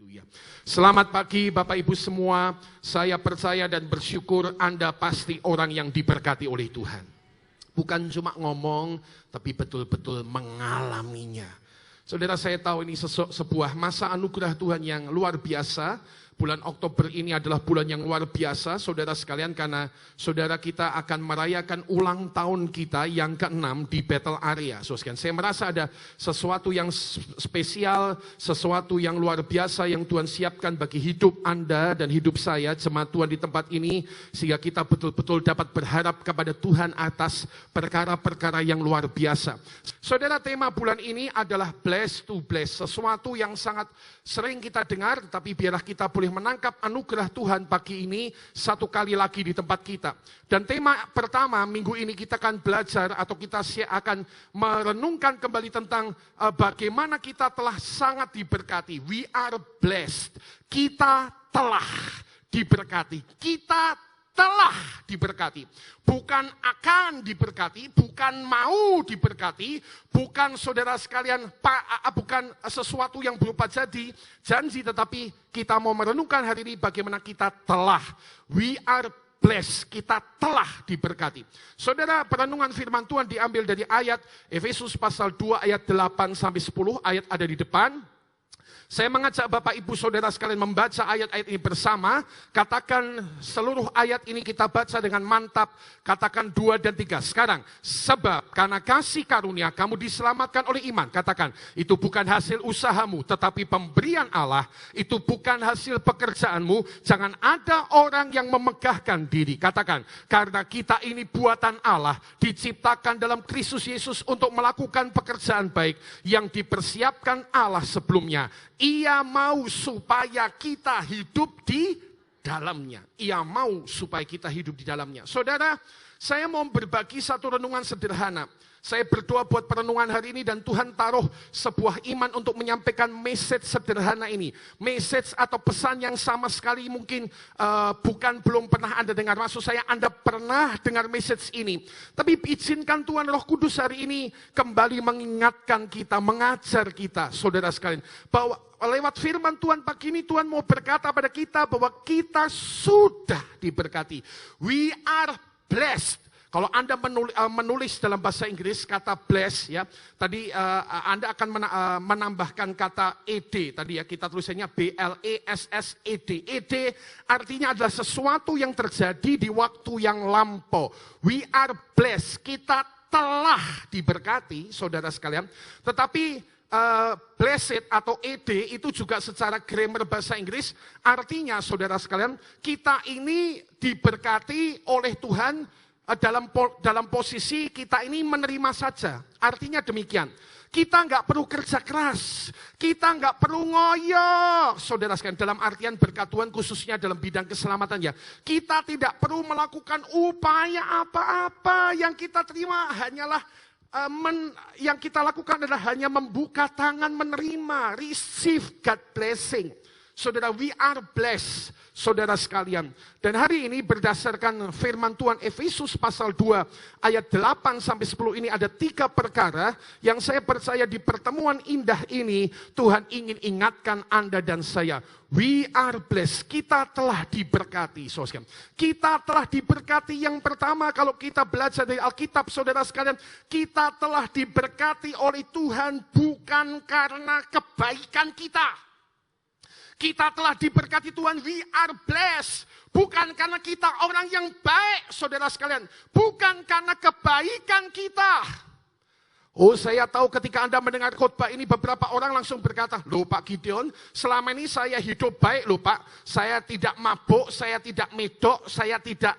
Haleluya. Selamat pagi Bapak Ibu semua. Saya percaya dan bersyukur Anda pasti orang yang diberkati oleh Tuhan. Bukan cuma ngomong, tapi betul-betul mengalaminya. Saudara, saya tahu ini sebuah masa anugerah Tuhan yang luar biasa. Bulan Oktober ini adalah bulan yang luar biasa, saudara sekalian, karena saudara kita akan merayakan ulang tahun kita yang ke-6 di Battle Area. Saudara, saya merasa ada sesuatu yang spesial, sesuatu yang luar biasa yang Tuhan siapkan bagi hidup Anda dan hidup saya, jemaat Tuhan di tempat ini, sehingga kita betul-betul dapat berharap kepada Tuhan atas perkara-perkara yang luar biasa. Saudara, tema bulan ini adalah blessed to bless, sesuatu yang sangat sering kita dengar, tapi biarlah kita boleh menangkap anugerah Tuhan pagi ini satu kali lagi di tempat kita. Dan tema pertama minggu ini kita akan belajar atau kita akan merenungkan kembali tentang bagaimana kita telah sangat diberkati. We are blessed. Kita telah diberkati. Kita telah diberkati. Bukan akan diberkati, bukan mau diberkati, bukan saudara sekalian, bukan sesuatu yang berupa janji, tetapi kita mau merenungkan hari ini bagaimana kita telah. We are blessed, kita telah diberkati. Saudara, perenungan firman Tuhan diambil dari ayat Efesus pasal 2 ayat 8 sampai 10, ayat ada di depan. Saya mengajak Bapak Ibu Saudara sekalian membaca ayat-ayat ini bersama. Katakan seluruh ayat ini kita baca dengan mantap. Katakan 2 dan 3. Sekarang, sebab karena kasih karunia kamu diselamatkan oleh iman. Katakan, itu bukan hasil usahamu, tetapi pemberian Allah. Itu bukan hasil pekerjaanmu. Jangan ada orang yang memegahkan diri. Katakan, karena kita ini buatan Allah, diciptakan dalam Kristus Yesus untuk melakukan pekerjaan baik yang dipersiapkan Allah sebelumnya. Ia mau supaya kita hidup di dalamnya. Ia mau supaya kita hidup di dalamnya. Saudara, saya mau berbagi satu renungan sederhana. Saya berdoa buat perenungan hari ini dan Tuhan taruh sebuah iman untuk menyampaikan message sederhana ini. Message atau pesan yang sama sekali mungkin belum pernah Anda dengar. Maksud saya Anda pernah dengar message ini. Tapi izinkan Tuhan Roh Kudus hari ini kembali mengingatkan kita, mengajar kita, saudara sekalian. Bahwa lewat firman Tuhan pagi ini Tuhan mau berkata pada kita bahwa kita sudah diberkati. We are blessed. Kalau Anda menulis dalam bahasa Inggris kata bless, ya, tadi Anda akan menambahkan kata ed, tadi ya kita tulisannya blessed. Ed artinya adalah sesuatu yang terjadi di waktu yang lampau. We are blessed, kita telah diberkati, saudara sekalian. Tetapi blessed atau ed itu juga secara grammar bahasa Inggris artinya, saudara sekalian, kita ini diberkati oleh Tuhan. Dalam posisi kita ini menerima saja. Artinya demikian. Kita nggak perlu kerja keras. Kita nggak perlu ngoyo. Saudara sekalian, dalam artian berkat Tuhan khususnya dalam bidang keselamatan ya. Kita tidak perlu melakukan upaya apa-apa. Yang kita terima hanyalah yang kita lakukan adalah hanya membuka tangan menerima. Receive God blessing. Saudara, we are blessed, saudara sekalian. Dan hari ini berdasarkan firman Tuhan Efesus pasal 2 ayat 8 sampai 10 ini ada 3 perkara yang saya percaya di pertemuan indah ini Tuhan ingin ingatkan Anda dan saya. We are blessed, kita telah diberkati, saudara. Kita telah diberkati. Yang pertama kalau kita belajar dari Alkitab, saudara sekalian, kita telah diberkati oleh Tuhan bukan karena kebaikan kita. Kita telah diberkati Tuhan, we are blessed. Bukan karena kita orang yang baik, saudara sekalian. Bukan karena kebaikan kita. Oh, saya tahu ketika Anda mendengar khotbah ini, beberapa orang langsung berkata, loh Pak Gideon, selama ini saya hidup baik loh Pak. Saya tidak mabuk, saya tidak medok, saya tidak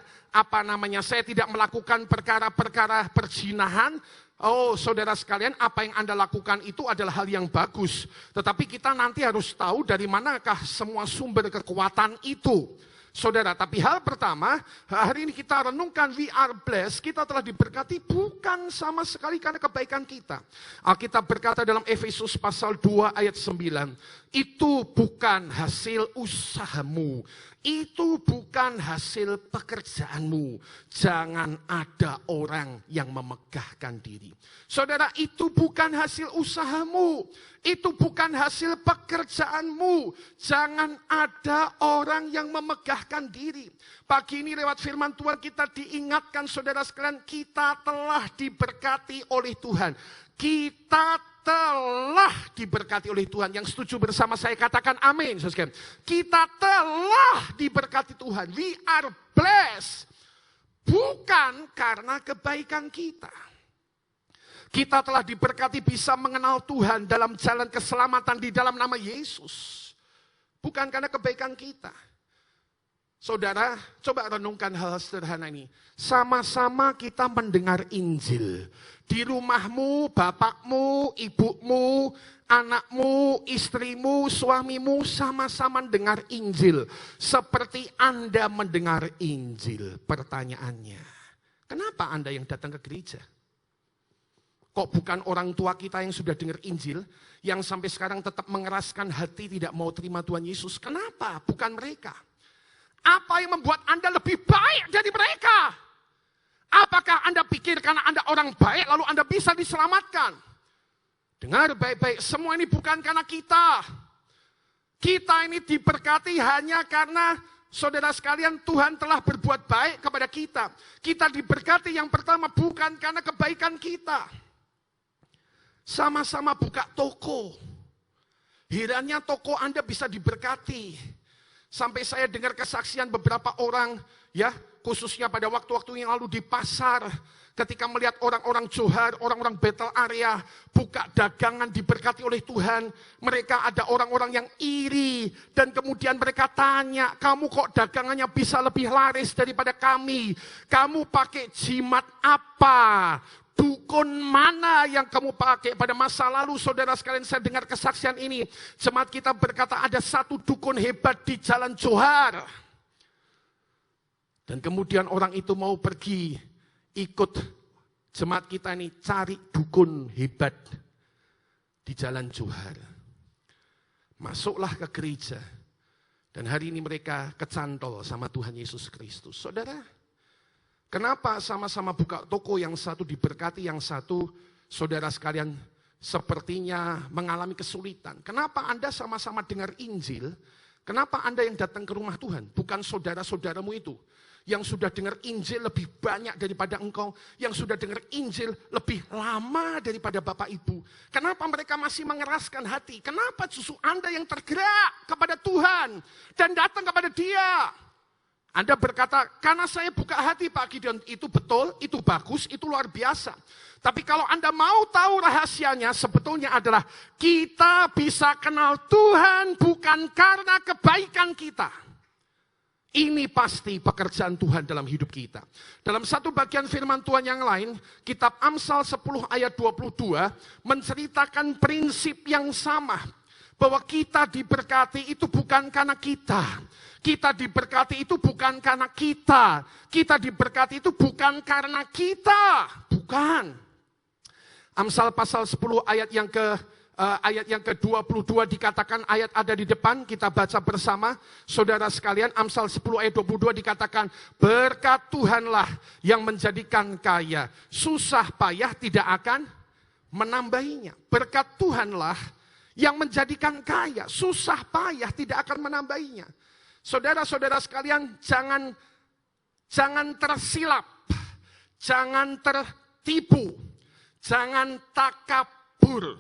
saya tidak melakukan perkara-perkara perzinahan. Oh, saudara sekalian, apa yang Anda lakukan itu adalah hal yang bagus. Tetapi kita nanti harus tahu dari manakah semua sumber kekuatan itu. Saudara, tapi hal pertama, hari ini kita renungkan we are blessed, kita telah diberkati bukan sama sekali karena kebaikan kita. Alkitab berkata dalam Efesus pasal 2 ayat 9, itu bukan hasil usahamu, Itu bukan hasil pekerjaanmu. Jangan ada orang yang memegahkan diri. Saudara, itu bukan hasil usahamu. Itu bukan hasil pekerjaanmu. Jangan ada orang yang memegahkan diri. Pagi ini lewat firman Tuhan kita diingatkan saudara sekalian, kita telah diberkati oleh Tuhan. Kita telah diberkati oleh Tuhan. Yang setuju bersama saya katakan amin. Kita telah diberkati Tuhan. We are blessed. Bukan karena kebaikan kita. Kita telah diberkati bisa mengenal Tuhan dalam jalan keselamatan di dalam nama Yesus. Bukan karena kebaikan kita. Saudara, coba renungkan hal sederhana ini. Sama-sama kita mendengar Injil. Di rumahmu, bapakmu, ibumu, anakmu, istrimu, suamimu sama-sama mendengar Injil. Seperti Anda mendengar Injil. Pertanyaannya, kenapa Anda yang datang ke gereja? Kok bukan orang tua kita yang sudah dengar Injil, yang sampai sekarang tetap mengeraskan hati tidak mau terima Tuhan Yesus? Kenapa? Bukan mereka. Apa yang membuat Anda lebih baik dari mereka? Apakah Anda pikir karena Anda orang baik lalu Anda bisa diselamatkan? Dengar baik-baik, semua ini bukan karena kita. Kita ini diberkati hanya karena saudara sekalian Tuhan telah berbuat baik kepada kita. Kita diberkati yang pertama bukan karena kebaikan kita. Sama-sama buka toko. Hiranya toko Anda bisa diberkati. Sampai saya dengar kesaksian beberapa orang, ya, khususnya pada waktu-waktu yang lalu di pasar, ketika melihat orang-orang Johar, orang-orang Bethel area, buka dagangan diberkati oleh Tuhan, mereka ada orang-orang yang iri, dan kemudian mereka tanya, kamu kok dagangannya bisa lebih laris daripada kami? Kamu pakai jimat apa? Dukun mana yang kamu pakai? Pada masa lalu saudara sekalian saya dengar kesaksian ini. Jemaat kita berkata ada satu dukun hebat di Jalan Johar. Dan kemudian orang itu mau pergi ikut jemaat kita ini cari dukun hebat di Jalan Johar. Masuklah ke gereja. Dan hari ini mereka kecantol sama Tuhan Yesus Kristus. Saudara, kenapa sama-sama buka toko, yang satu diberkati, yang satu saudara sekalian sepertinya mengalami kesulitan? Kenapa Anda sama-sama dengar Injil? Kenapa Anda yang datang ke rumah Tuhan? Bukan saudara-saudaramu itu. Yang sudah dengar Injil lebih banyak daripada engkau. Yang sudah dengar Injil lebih lama daripada Bapak Ibu. Kenapa mereka masih mengeraskan hati? Kenapa justru Anda yang tergerak kepada Tuhan dan datang kepada Dia? Anda berkata, karena saya buka hati Pak Gideon, itu betul, itu bagus, itu luar biasa. Tapi kalau Anda mau tahu rahasianya, sebetulnya adalah kita bisa kenal Tuhan bukan karena kebaikan kita. Ini pasti pekerjaan Tuhan dalam hidup kita. Dalam satu bagian firman Tuhan yang lain, kitab Amsal 10 ayat 22, menceritakan prinsip yang sama. Bahwa kita diberkati itu bukan karena kita. Kita diberkati itu bukan karena kita. Kita diberkati itu bukan karena kita. Bukan. Amsal pasal 10 ayat yang ke-22 dikatakan, ayat ada di depan, kita baca bersama. Saudara sekalian, Amsal 10 ayat 22 dikatakan, berkat Tuhanlah yang menjadikan kaya. Susah payah tidak akan menambahinya. Berkat Tuhanlah yang menjadikan kaya. Susah payah tidak akan menambahinya. Saudara-saudara sekalian, jangan tersilap, jangan tertipu, jangan takabur.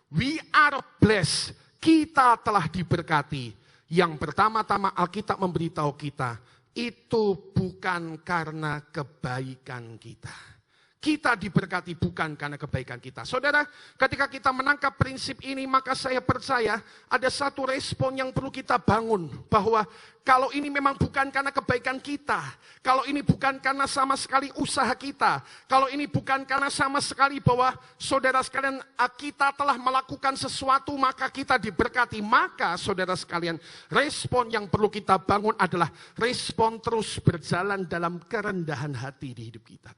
We are blessed. Kita telah diberkati. Yang pertama-tama Alkitab memberitahu kita, itu bukan karena kebaikan kita. Kita diberkati bukan karena kebaikan kita. Saudara, ketika kita menangkap prinsip ini, maka saya percaya ada satu respon yang perlu kita bangun. Bahwa kalau ini memang bukan karena kebaikan kita, kalau ini bukan karena sama sekali usaha kita, kalau ini bukan karena sama sekali bahwa saudara sekalian kita telah melakukan sesuatu maka kita diberkati. Maka saudara sekalian, respon yang perlu kita bangun adalah respon terus berjalan dalam kerendahan hati di hidup kita.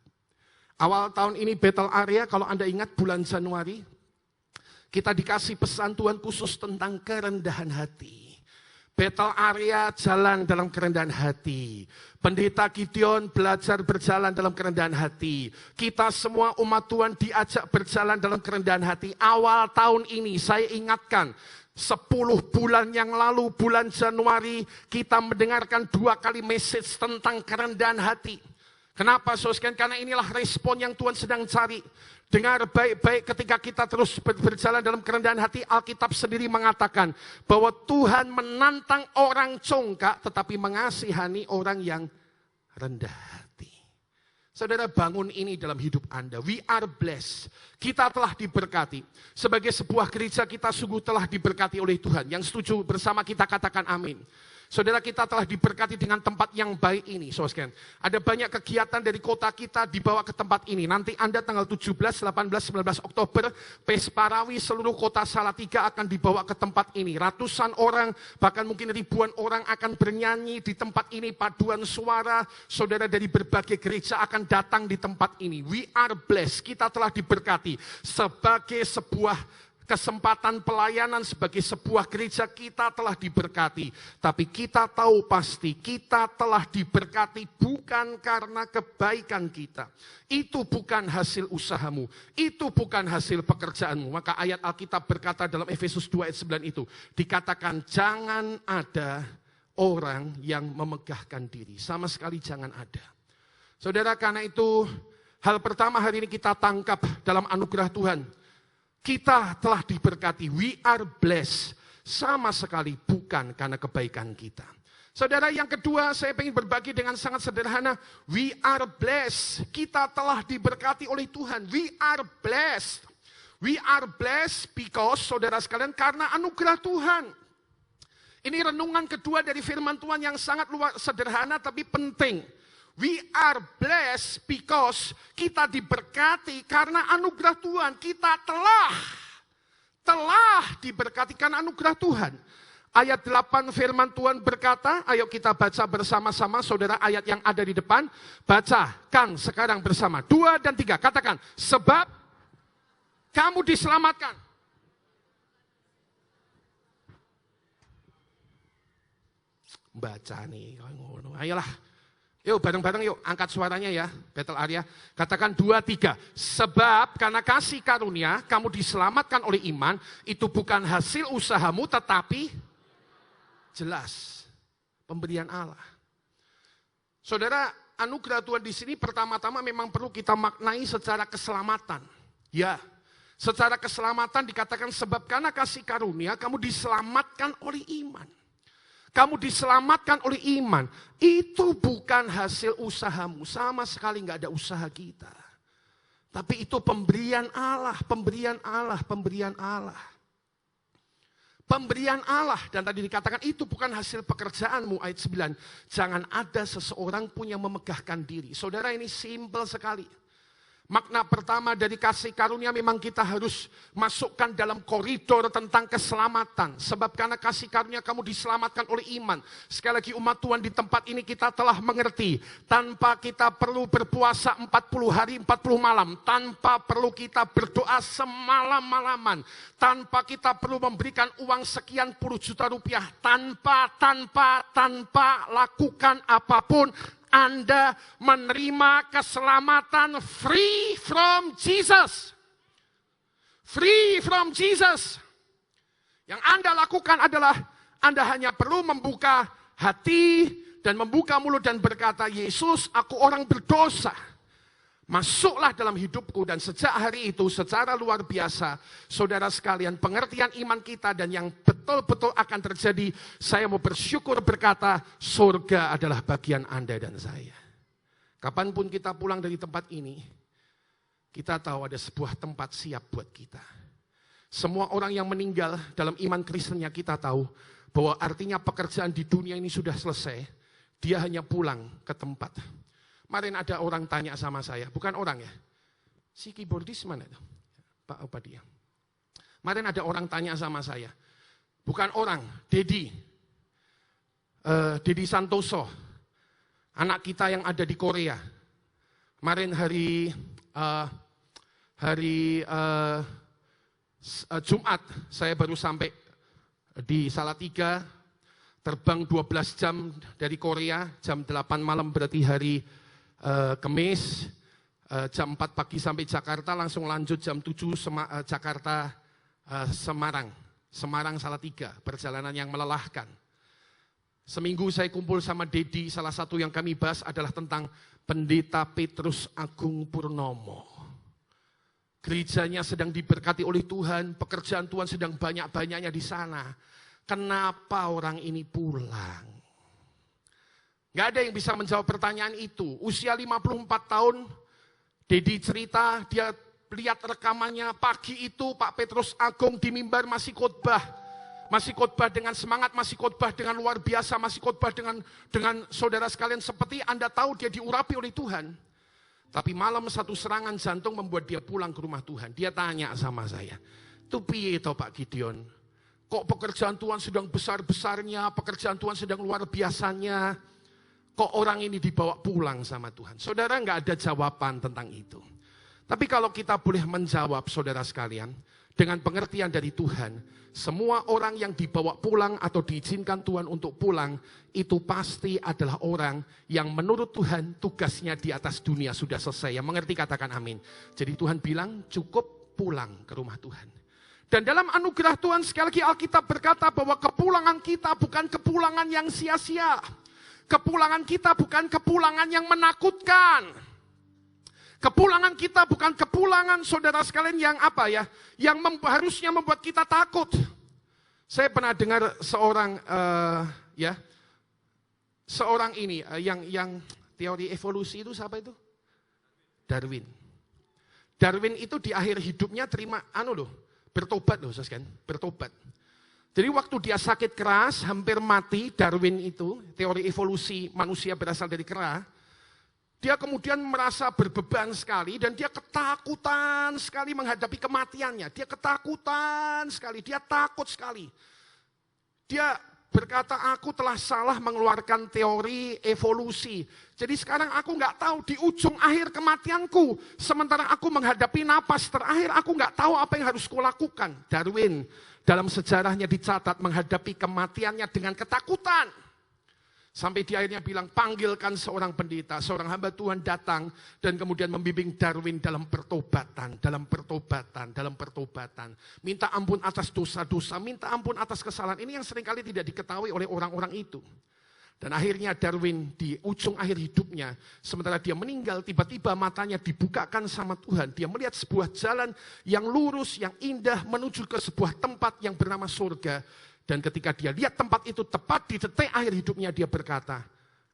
Awal tahun ini Bethel area, kalau Anda ingat bulan Januari, kita dikasih pesan Tuhan khusus tentang kerendahan hati. Battle area jalan dalam kerendahan hati. Pendeta Gideon belajar berjalan dalam kerendahan hati. Kita semua umat Tuhan diajak berjalan dalam kerendahan hati. Awal tahun ini saya ingatkan, 10 bulan yang lalu, bulan Januari, kita mendengarkan 2 kali message tentang kerendahan hati. Kenapa, saudara? Karena inilah respon yang Tuhan sedang cari. Dengar baik-baik, ketika kita terus berjalan dalam kerendahan hati, Alkitab sendiri mengatakan bahwa Tuhan menantang orang congkak tetapi mengasihani orang yang rendah hati. Saudara, bangun ini dalam hidup Anda. We are blessed. Kita telah diberkati. Sebagai sebuah gereja kita sungguh telah diberkati oleh Tuhan. Yang setuju bersama kita katakan amin. Saudara, kita telah diberkati dengan tempat yang baik ini. Saudara, ada banyak kegiatan dari kota kita dibawa ke tempat ini. Nanti Anda tanggal 17, 18, 19 Oktober, Pesparawi seluruh kota Salatiga akan dibawa ke tempat ini. Ratusan orang, bahkan mungkin ribuan orang akan bernyanyi di tempat ini. Paduan suara, saudara dari berbagai gereja akan datang di tempat ini. We are blessed. Kita telah diberkati sebagai sebuah kesempatan pelayanan, sebagai sebuah gereja kita telah diberkati. Tapi kita tahu pasti kita telah diberkati bukan karena kebaikan kita. Itu bukan hasil usahamu. Itu bukan hasil pekerjaanmu. Maka ayat Alkitab berkata dalam Efesus 2 ayat 9 itu. Dikatakan jangan ada orang yang memegahkan diri. Sama sekali jangan ada. Saudara, karena itu hal pertama hari ini kita tangkap dalam anugerah Tuhan. Kita telah diberkati, we are blessed. Sama sekali bukan karena kebaikan kita. Saudara, yang kedua saya ingin berbagi dengan sangat sederhana. We are blessed. Kita telah diberkati oleh Tuhan. We are blessed. We are blessed because, saudara sekalian, karena anugerah Tuhan. Ini renungan kedua dari firman Tuhan yang sangat sederhana tapi penting. We are blessed because kita diberkati karena anugerah Tuhan. Kita telah diberkati karena anugerah Tuhan. Ayat 8 firman Tuhan berkata, ayo kita baca bersama-sama saudara ayat yang ada di depan. Bacakan sekarang bersama. 2 dan 3, katakan. Sebab kamu diselamatkan. Baca nih, ayolah. Yuk bareng-bareng yuk, angkat suaranya ya, battle area. Katakan 2, 3. Sebab karena kasih karunia, kamu diselamatkan oleh iman, itu bukan hasil usahamu, tetapi jelas pemberian Allah. Saudara, anugerah Tuhan di sini pertama-tama memang perlu kita maknai secara keselamatan. Ya, secara keselamatan dikatakan sebab karena kasih karunia, kamu diselamatkan oleh iman. Kamu diselamatkan oleh iman. Itu bukan hasil usahamu. Sama sekali nggak ada usaha kita. Tapi itu pemberian Allah, pemberian Allah, pemberian Allah. Pemberian Allah. Dan tadi dikatakan itu bukan hasil pekerjaanmu. Ayat 9. Jangan ada seseorang pun yang memegahkan diri. Saudara, ini simpel sekali. Makna pertama dari kasih karunia memang kita harus masukkan dalam koridor tentang keselamatan. Sebab karena kasih karunia kamu diselamatkan oleh iman. Sekali lagi umat Tuhan di tempat ini kita telah mengerti. Tanpa kita perlu berpuasa 40 hari 40 malam. Tanpa perlu kita berdoa semalam-malaman. Tanpa kita perlu memberikan uang sekian puluh juta rupiah. Tanpa lakukan apapun. Anda menerima keselamatan free from Jesus. Free from Jesus. Yang Anda lakukan adalah Anda hanya perlu membuka hati dan membuka mulut dan berkata, Yesus, aku orang berdosa. Masuklah dalam hidupku dan sejak hari itu secara luar biasa, saudara sekalian, pengertian iman kita dan yang betul-betul akan terjadi, saya mau bersyukur berkata, surga adalah bagian Anda dan saya. Kapanpun kita pulang dari tempat ini, kita tahu ada sebuah tempat siap buat kita. Semua orang yang meninggal dalam iman Kristennya kita tahu bahwa artinya pekerjaan di dunia ini sudah selesai, dia hanya pulang ke tempat. Kemarin ada orang tanya sama saya, bukan orang ya, si keyboardis mana itu? Pak apa dia? Kemarin ada orang tanya sama saya, bukan orang, Dedi Santoso, anak kita yang ada di Korea. Kemarin hari Jumat saya baru sampai di Salatiga. terbang 12 jam dari Korea, jam 8 malam berarti hari Kamis, jam 4 pagi sampai Jakarta, langsung lanjut jam 7 Jakarta Semarang. Semarang Salatiga, perjalanan yang melelahkan. Seminggu saya kumpul sama Dedi, salah satu yang kami bahas adalah tentang Pendeta Petrus Agung Purnomo. Gerejanya sedang diberkati oleh Tuhan, pekerjaan Tuhan sedang banyak-banyaknya di sana. Kenapa orang ini pulang? Gak ada yang bisa menjawab pertanyaan itu. Usia 54 tahun, Dedi cerita, dia lihat rekamannya, pagi itu Pak Petrus Agung di mimbar masih khotbah. Masih khotbah dengan semangat, masih khotbah dengan luar biasa, masih khotbah dengan saudara sekalian seperti Anda tahu dia diurapi oleh Tuhan. Tapi malam satu serangan jantung membuat dia pulang ke rumah Tuhan. Dia tanya sama saya, "Itu piye toh Pak Gideon? Kok pekerjaan Tuhan sedang besar-besarnya, pekerjaan Tuhan sedang luar biasanya, kok orang ini dibawa pulang sama Tuhan?" Saudara, nggak ada jawaban tentang itu. Tapi kalau kita boleh menjawab saudara sekalian, dengan pengertian dari Tuhan, semua orang yang dibawa pulang atau diizinkan Tuhan untuk pulang, itu pasti adalah orang yang menurut Tuhan tugasnya di atas dunia sudah selesai. Yang mengerti katakan amin. Jadi Tuhan bilang cukup pulang ke rumah Tuhan. Dan dalam anugerah Tuhan sekali lagi Alkitab berkata bahwa kepulangan kita bukan kepulangan yang sia-sia. Kepulangan kita bukan kepulangan yang menakutkan. Kepulangan kita bukan kepulangan saudara sekalian yang apa ya, yang harusnya membuat kita takut. Saya pernah dengar seorang seorang ini yang teori evolusi itu siapa itu? Darwin. Darwin itu di akhir hidupnya bertobat loh, kan? Bertobat. Jadi waktu dia sakit keras, hampir mati, Darwin itu, teori evolusi manusia berasal dari kera. Dia kemudian merasa berbeban sekali dan dia ketakutan sekali menghadapi kematiannya. Dia ketakutan sekali, dia takut sekali. Dia berkata, "Aku telah salah mengeluarkan teori evolusi. Jadi sekarang aku nggak tahu di ujung akhir kematianku. Sementara aku menghadapi napas terakhir, aku nggak tahu apa yang harus kulakukan." Darwin dalam sejarahnya dicatat menghadapi kematiannya dengan ketakutan. Sampai dia akhirnya bilang, "Panggilkan seorang pendeta." Seorang hamba Tuhan datang dan kemudian membimbing Darwin dalam pertobatan. Minta ampun atas dosa-dosa, minta ampun atas kesalahan. Ini yang seringkali tidak diketahui oleh orang-orang itu. Dan akhirnya Darwin di ujung akhir hidupnya, sementara dia meninggal, tiba-tiba matanya dibukakan sama Tuhan. Dia melihat sebuah jalan yang lurus, yang indah, menuju ke sebuah tempat yang bernama surga. Dan ketika dia lihat tempat itu tepat di detik akhir hidupnya, dia berkata,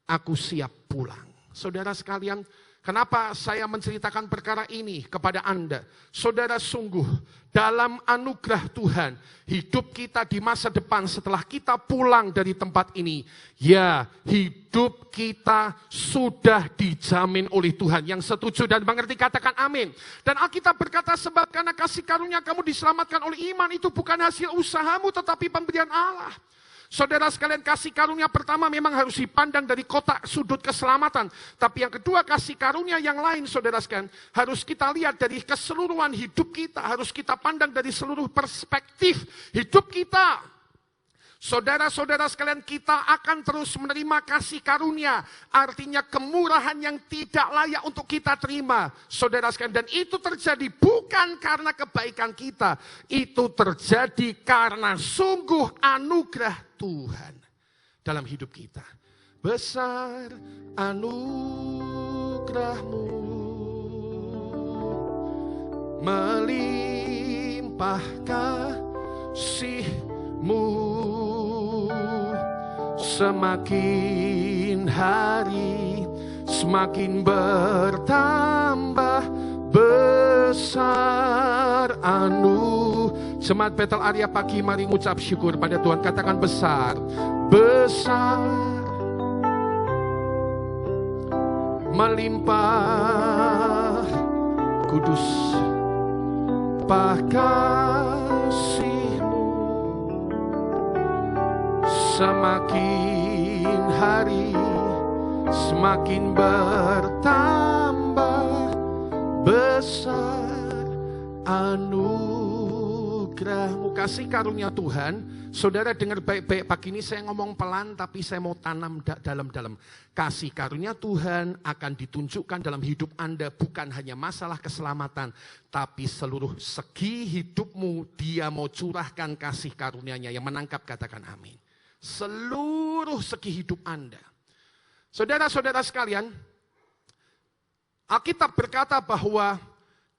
"Aku siap pulang." Saudara sekalian, kenapa saya menceritakan perkara ini kepada Anda? Saudara, sungguh dalam anugerah Tuhan, hidup kita di masa depan setelah kita pulang dari tempat ini, ya hidup kita sudah dijamin oleh Tuhan. Yang setuju dan mengerti katakan amin. Dan Alkitab berkata, sebab karena kasih karunia kamu diselamatkan oleh iman, itu bukan hasil usahamu tetapi pemberian Allah. Saudara sekalian, kasih karunia pertama memang harus dipandang dari kotak sudut keselamatan. Tapi yang kedua, kasih karunia yang lain, saudara sekalian, harus kita lihat dari keseluruhan hidup kita. Harus kita pandang dari seluruh perspektif hidup kita. Saudara-saudara sekalian, kita akan terus menerima kasih karunia. Artinya kemurahan yang tidak layak untuk kita terima. Saudara sekalian, dan itu terjadi bukan karena kebaikan kita. Itu terjadi karena sungguh anugerah Tuhan dalam hidup kita. Besar anugerah-Mu, melimpah kasih-Mu, semakin hari semakin bertambah besar Jemaat Betel Area pagi, mari mengucap syukur pada Tuhan. Katakan besar, besar, melimpah, kudus, kasih-Mu, semakin hari semakin bertambah besar anugerah-Mu. anugerah-Mu, kasih karunia Tuhan. Saudara dengar baik-baik, pagi ini saya ngomong pelan tapi saya mau tanam dalam-dalam. Kasih karunia Tuhan akan ditunjukkan dalam hidup Anda, bukan hanya masalah keselamatan, tapi seluruh segi hidupmu Dia mau curahkan kasih karunia-Nya. Yang menangkap katakan amin. Seluruh segi hidup Anda. Saudara-saudara sekalian, Alkitab berkata bahwa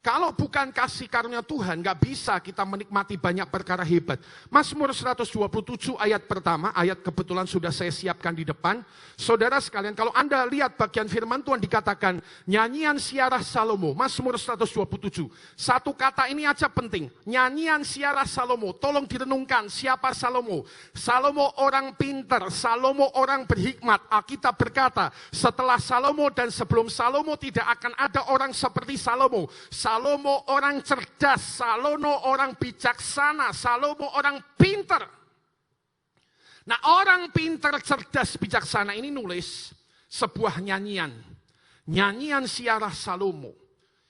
kalau bukan kasih karunia Tuhan, gak bisa kita menikmati banyak perkara hebat. Mazmur 127 ayat pertama, ayat kebetulan sudah saya siapkan di depan. Saudara sekalian, kalau Anda lihat bagian firman Tuhan dikatakan, nyanyian siarah Salomo, Mazmur 127. Satu kata ini aja penting, nyanyian siarah Salomo. Tolong direnungkan, siapa Salomo? Salomo orang pintar, Salomo orang berhikmat. Alkitab berkata, setelah Salomo dan sebelum Salomo tidak akan ada orang seperti Salomo. Salomo orang cerdas, Salomo orang bijaksana, Salomo orang pintar. Nah, orang pintar, cerdas, bijaksana ini nulis sebuah nyanyian. Nyanyian siarah Salomo.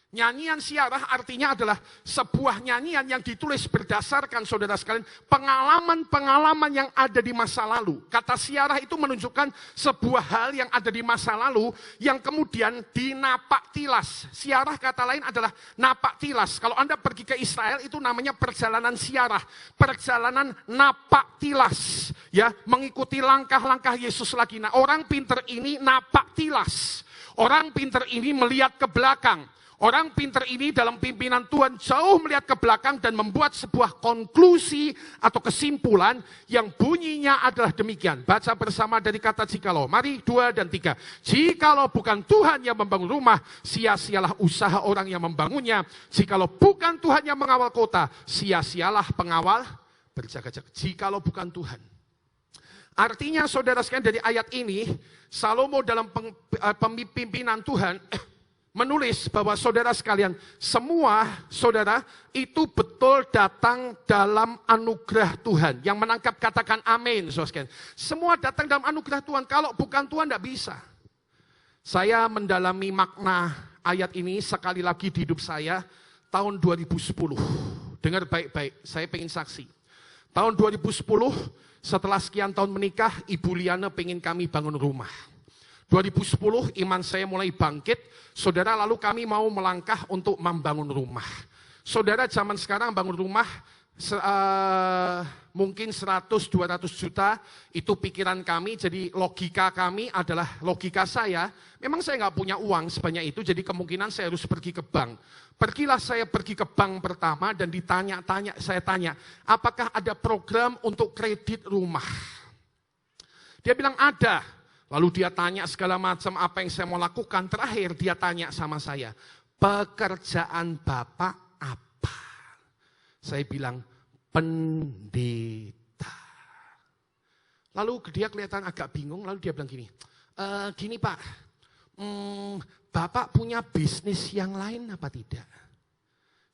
Nyanyian siarah artinya adalah sebuah nyanyian yang ditulis berdasarkan, saudara sekalian, pengalaman-pengalaman yang ada di masa lalu. Kata siarah itu menunjukkan sebuah hal yang ada di masa lalu yang kemudian dinapak tilas. Siarah kata lain adalah napak tilas. Kalau Anda pergi ke Israel itu namanya perjalanan siarah. Perjalanan napak tilas. Ya, mengikuti langkah-langkah Yesus lagi. Nah, orang pintar ini napak tilas. Orang pintar ini melihat ke belakang. Orang pintar ini dalam pimpinan Tuhan jauh melihat ke belakang dan membuat sebuah konklusi atau kesimpulan yang bunyinya adalah demikian. Baca bersama dari kata jikalau. Mari 2 dan 3. Jikalau bukan Tuhan yang membangun rumah, sia-sialah usaha orang yang membangunnya. Jikalau bukan Tuhan yang mengawal kota, sia-sialah pengawal berjaga-jaga. Jikalau bukan Tuhan. Artinya saudara sekalian dari ayat ini, Salomo dalam pemimpinan Tuhan menulis bahwa saudara sekalian, semua saudara itu betul datang dalam anugerah Tuhan. Yang menangkap katakan amin, saudara sekalian. Semua datang dalam anugerah Tuhan, kalau bukan Tuhan tidak bisa. Saya mendalami makna ayat ini sekali lagi di hidup saya tahun 2010. Dengar baik-baik, saya pengen saksi. Tahun 2010, setelah sekian tahun menikah, Ibu Liana pengen kami bangun rumah. 2010 iman saya mulai bangkit, saudara, lalu kami mau melangkah untuk membangun rumah. Saudara, zaman sekarang bangun rumah mungkin 100-200 juta, itu pikiran kami, jadi logika kami adalah logika saya. Memang saya nggak punya uang sebanyak itu, jadi kemungkinan saya harus pergi ke bank. Pergilah saya pergi ke bank pertama dan saya tanya, apakah ada program untuk kredit rumah? Dia bilang ada. Lalu dia tanya segala macam apa yang saya mau lakukan. Terakhir dia tanya sama saya, pekerjaan Bapak apa? Saya bilang, pendeta. Lalu dia kelihatan agak bingung, lalu dia bilang gini, gini Pak, Bapak punya bisnis yang lain apa tidak?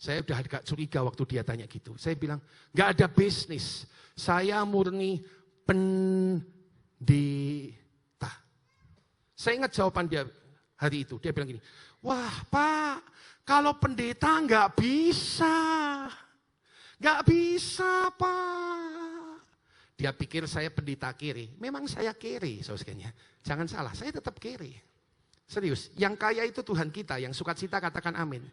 Saya udah agak curiga waktu dia tanya gitu. Saya bilang, gak ada bisnis, saya murni pendeta. Saya ingat jawaban dia hari itu. Dia bilang gini, wah Pak, kalau pendeta nggak bisa. Nggak bisa Pak. Dia pikir saya pendeta kiri. Memang saya kiri, saudara. Jangan salah, saya tetap kiri. Serius, yang kaya itu Tuhan kita, yang sukacita katakan amin.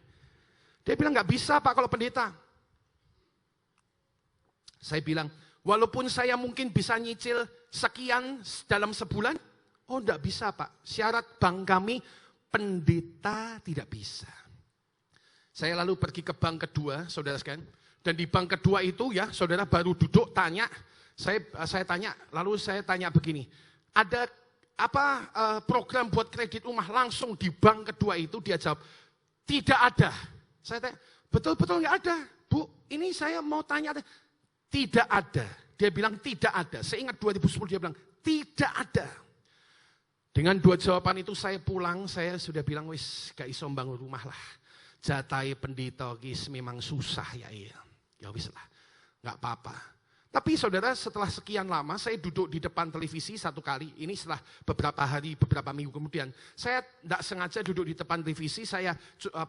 Dia bilang nggak bisa Pak kalau pendeta. Saya bilang, walaupun saya mungkin bisa nyicil sekian dalam sebulan, oh enggak bisa Pak, syarat bank kami pendeta tidak bisa. Saya lalu pergi ke bank kedua, saudara sekalian. Dan di bank kedua itu ya, saudara baru duduk tanya, saya tanya, lalu saya tanya begini, ada apa program buat kredit rumah? Langsung di bank kedua itu dia jawab, tidak ada. Saya tanya, betul-betul enggak ada. Bu, ini saya mau tanya, tidak ada. Dia bilang tidak ada. Saya ingat 2010 dia bilang, tidak ada. Dengan dua jawaban itu saya pulang, saya sudah bilang, wis gak iso bangun rumah lah. Jatai pendeta gis memang susah ya iya. Ya wis lah, gak apa-apa. Tapi saudara, setelah sekian lama saya duduk di depan televisi satu kali. Ini setelah beberapa hari, beberapa minggu kemudian. Saya tidak sengaja duduk di depan televisi, saya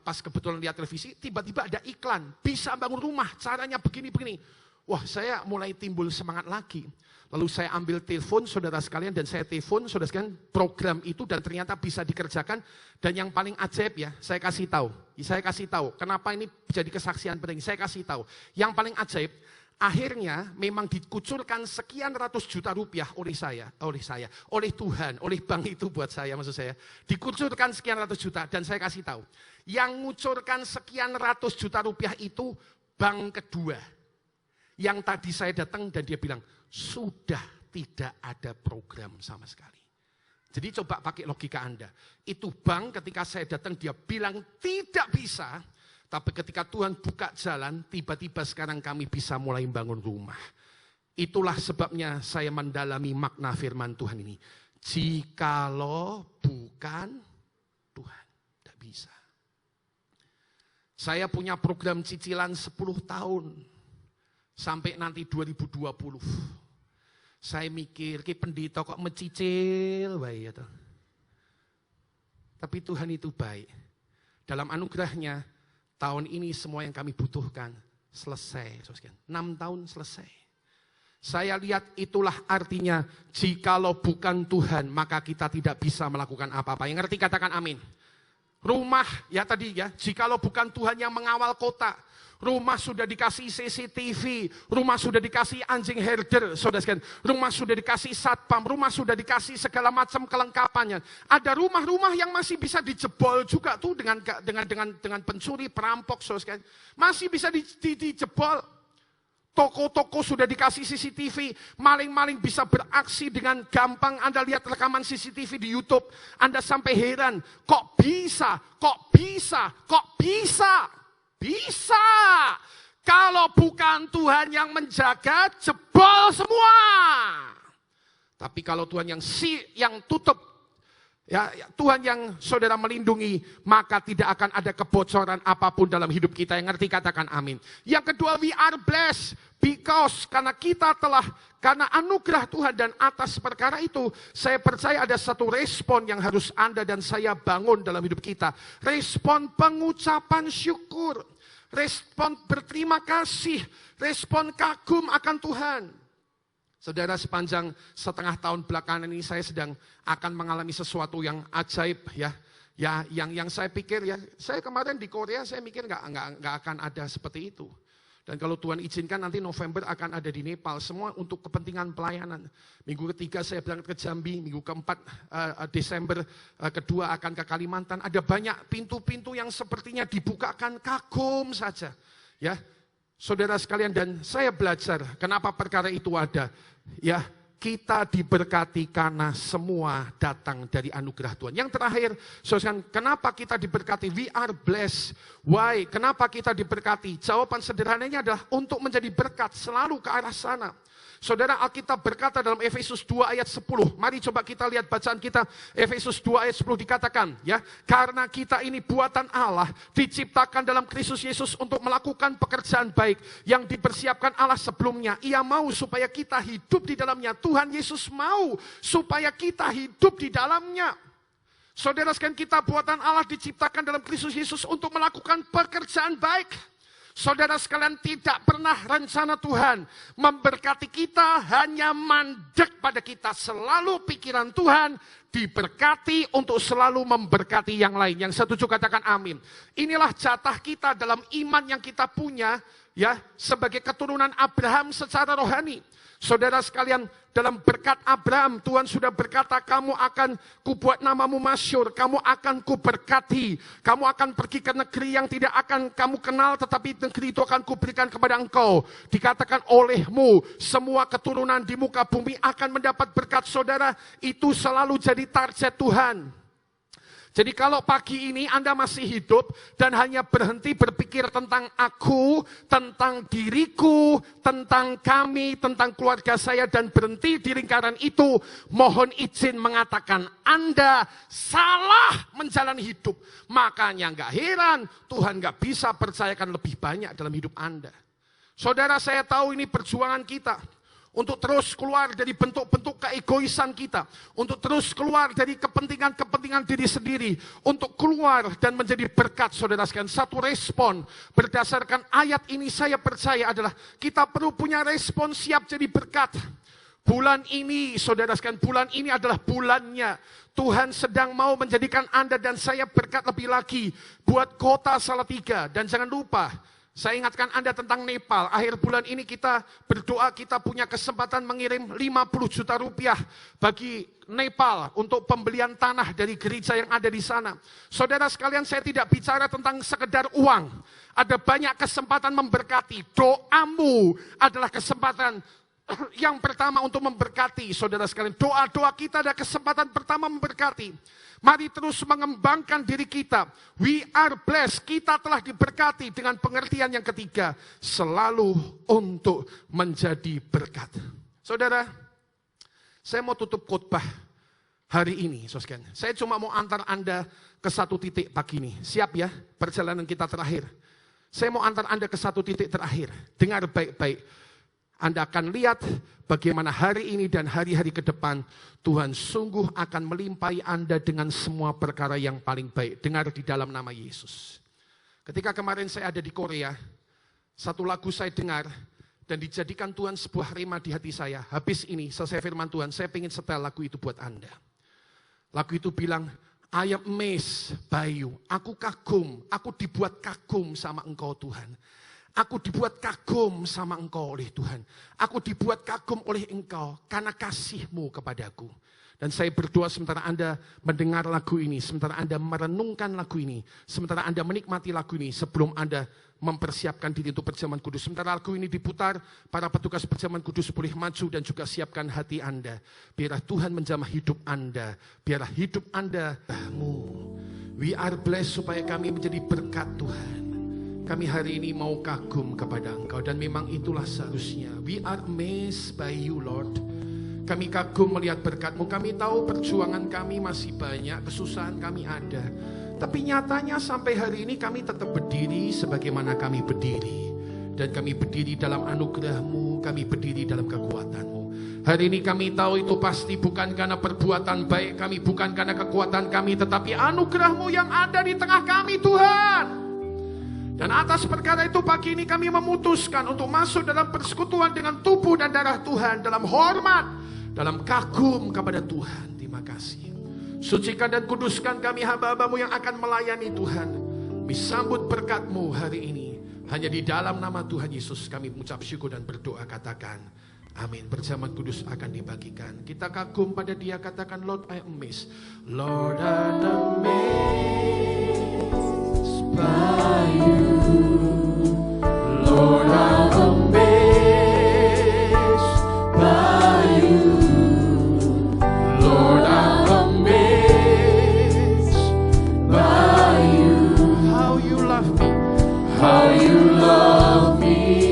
pas kebetulan lihat televisi, tiba-tiba ada iklan. Bisa bangun rumah, caranya begini-begini. Wah, saya mulai timbul semangat lagi. Lalu saya ambil telepon saudara sekalian dan saya telepon saudara sekalian program itu dan ternyata bisa dikerjakan. Dan yang paling ajaib ya, saya kasih tahu. Kenapa ini jadi kesaksian penting, saya kasih tahu. Yang paling ajaib, akhirnya memang dikucurkan sekian ratus juta rupiah oleh Tuhan, oleh bank itu buat saya, maksud saya. Dikucurkan sekian ratus juta dan saya kasih tahu. Yang ngucurkan sekian ratus juta rupiah itu bank kedua. Yang tadi saya datang dan dia bilang, sudah tidak ada program sama sekali. Jadi coba pakai logika Anda. Itu bank ketika saya datang dia bilang tidak bisa. Tapi ketika Tuhan buka jalan, tiba-tiba sekarang kami bisa mulai membangun rumah. Itulah sebabnya saya mendalami makna firman Tuhan ini. Jikalau bukan Tuhan, tidak bisa. Saya punya program cicilan 10 tahun. Sampai nanti 2020. Saya mikir, ki pendeta kok mencicil, baik ya. Tapi Tuhan itu baik. Dalam anugerahnya, tahun ini semua yang kami butuhkan selesai. 6 tahun selesai. Saya lihat itulah artinya, jikalau bukan Tuhan, maka kita tidak bisa melakukan apa-apa. Yang ngerti katakan amin. Rumah, ya tadi ya, jikalau bukan Tuhan yang mengawal kota. Rumah sudah dikasih CCTV, rumah sudah dikasih anjing herder, saudara sekalian. Rumah sudah dikasih satpam, rumah sudah dikasih segala macam kelengkapannya. Ada rumah-rumah yang masih bisa dijebol juga tuh dengan pencuri, perampok, saudara sekalian. Masih bisa dijebol. Toko-toko sudah dikasih CCTV, maling-maling bisa beraksi dengan gampang. Anda lihat rekaman CCTV di YouTube, Anda sampai heran, kok bisa? Bisa. Kalau bukan Tuhan yang menjaga, jebol semua. Tapi kalau Tuhan yang tutup, ya Tuhan yang saudara melindungi, maka tidak akan ada kebocoran apapun dalam hidup kita. Yang ngerti katakan amin. Yang kedua, we are blessed because karena anugerah Tuhan dan atas perkara itu, saya percaya ada satu respon yang harus Anda dan saya bangun dalam hidup kita. Respon pengucapan syukur. Respon berterima kasih, respon kagum akan Tuhan. Saudara, sepanjang setengah tahun belakangan ini saya sedang akan mengalami sesuatu yang ajaib ya. Ya, yang saya pikir ya, saya kemarin di Korea saya mikir nggak akan ada seperti itu. Dan kalau Tuhan izinkan nanti November akan ada di Nepal, semua untuk kepentingan pelayanan. Minggu ketiga saya berangkat ke Jambi, minggu keempat Desember kedua akan ke Kalimantan. Ada banyak pintu-pintu yang sepertinya dibukakan, kagum saja. Ya, saudara sekalian, dan saya belajar kenapa perkara itu ada. Ya, kita diberkati karena semua datang dari anugerah Tuhan. Yang terakhir, saudara, kenapa kita diberkati? We are blessed. Why? Kenapa kita diberkati? Jawaban sederhananya adalah untuk menjadi berkat selalu ke arah sana. Saudara, Alkitab berkata dalam Efesus 2 ayat 10. Mari coba kita lihat bacaan kita. Efesus 2 ayat 10 dikatakan, ya, karena kita ini buatan Allah, diciptakan dalam Kristus Yesus untuk melakukan pekerjaan baik yang dipersiapkan Allah sebelumnya. Ia mau supaya kita hidup di dalamnya. Tuhan Yesus mau supaya kita hidup di dalamnya. Saudara sekalian, kita buatan Allah diciptakan dalam Kristus Yesus untuk melakukan pekerjaan baik. Saudara sekalian, tidak pernah rencana Tuhan memberkati kita hanya mandek pada kita. Selalu pikiran Tuhan diberkati untuk selalu memberkati yang lain. Yang setuju katakan amin. Inilah jatah kita dalam iman yang kita punya, ya, sebagai keturunan Abraham secara rohani. Saudara sekalian, dalam berkat Abraham, Tuhan sudah berkata, kamu akan kubuat namamu masyhur, kamu akan kuberkati, kamu akan pergi ke negeri yang tidak akan kamu kenal, tetapi negeri itu akan kuberikan kepada engkau. Dikatakan olehmu, semua keturunan di muka bumi akan mendapat berkat. Saudara, itu selalu jadi target Tuhan. Jadi kalau pagi ini Anda masih hidup dan hanya berhenti berpikir tentang aku, tentang diriku, tentang kami, tentang keluarga saya, dan berhenti di lingkaran itu, mohon izin mengatakan Anda salah menjalani hidup. Makanya nggak heran Tuhan nggak bisa percayakan lebih banyak dalam hidup Anda. Saudara, saya tahu ini perjuangan kita. Untuk terus keluar dari bentuk-bentuk keegoisan kita. Untuk terus keluar dari kepentingan-kepentingan diri sendiri. Untuk keluar dan menjadi berkat, saudara sekalian. Satu respon berdasarkan ayat ini saya percaya adalah kita perlu punya respon siap jadi berkat. Bulan ini, saudara sekalian, bulan ini adalah bulannya. Tuhan sedang mau menjadikan Anda dan saya berkat lebih lagi buat kota Salatiga. Dan jangan lupa, saya ingatkan Anda tentang Nepal. Akhir bulan ini kita berdoa, kita punya kesempatan mengirim 50 juta rupiah bagi Nepal untuk pembelian tanah dari gereja yang ada di sana. Saudara sekalian, saya tidak bicara tentang sekedar uang. Ada banyak kesempatan memberkati. Doamu adalah kesempatan yang pertama untuk memberkati, saudara sekalian. Doa-doa kita ada kesempatan pertama memberkati. Mari terus mengembangkan diri kita. We are blessed. Kita telah diberkati dengan pengertian yang ketiga. Selalu untuk menjadi berkat. Saudara, saya mau tutup khotbah hari ini. Saya cuma mau antar Anda ke satu titik pagi ini. Siap ya, perjalanan kita terakhir. Saya mau antar Anda ke satu titik terakhir. Dengar baik-baik. Anda akan lihat bagaimana hari ini dan hari-hari ke depan Tuhan sungguh akan melimpahi Anda dengan semua perkara yang paling baik. Dengar di dalam nama Yesus. Ketika kemarin saya ada di Korea, satu lagu saya dengar dan dijadikan Tuhan sebuah rema di hati saya. Habis ini selesai firman Tuhan, saya ingin setel lagu itu buat Anda. Lagu itu bilang, I am amazed by you. Aku kagum, aku dibuat kagum sama Engkau Tuhan. Aku dibuat kagum sama Engkau oleh Tuhan. Aku dibuat kagum oleh Engkau karena kasih-Mu kepadaku. Dan saya berdoa sementara Anda mendengar lagu ini, sementara Anda merenungkan lagu ini, sementara Anda menikmati lagu ini, sebelum Anda mempersiapkan diri untuk perjamuan kudus. Sementara lagu ini diputar, para petugas perjamuan kudus boleh maju dan juga siapkan hati Anda. Biarlah Tuhan menjamah hidup Anda. Biarlah hidup Anda. We are blessed supaya kami menjadi berkat Tuhan. Kami hari ini mau kagum kepada Engkau dan memang itulah seharusnya. We are amazed by you, Lord. Kami kagum melihat berkat-Mu. Kami tahu perjuangan kami masih banyak, kesusahan kami ada. Tapi nyatanya sampai hari ini kami tetap berdiri sebagaimana kami berdiri. Dan kami berdiri dalam anugerah-Mu, kami berdiri dalam kekuatan-Mu. Hari ini kami tahu itu pasti bukan karena perbuatan baik kami, bukan karena kekuatan kami, tetapi anugerah-Mu yang ada di tengah kami, Tuhan. Dan atas perkara itu pagi ini kami memutuskan untuk masuk dalam persekutuan dengan tubuh dan darah Tuhan. Dalam hormat, dalam kagum kepada Tuhan. Terima kasih. Sucikan dan kuduskan kami hamba-hamba-Mu yang akan melayani Tuhan. Kami sambut berkat-Mu hari ini. Hanya di dalam nama Tuhan Yesus kami mengucap syukur dan berdoa, katakan amin. Perjamuan kudus akan dibagikan. Kita kagum pada Dia, katakan Lord I am amazed. Lord I am amazed by you. Lord I'm amazed by you. Lord I'm amazed by you. How you love me. How you love me.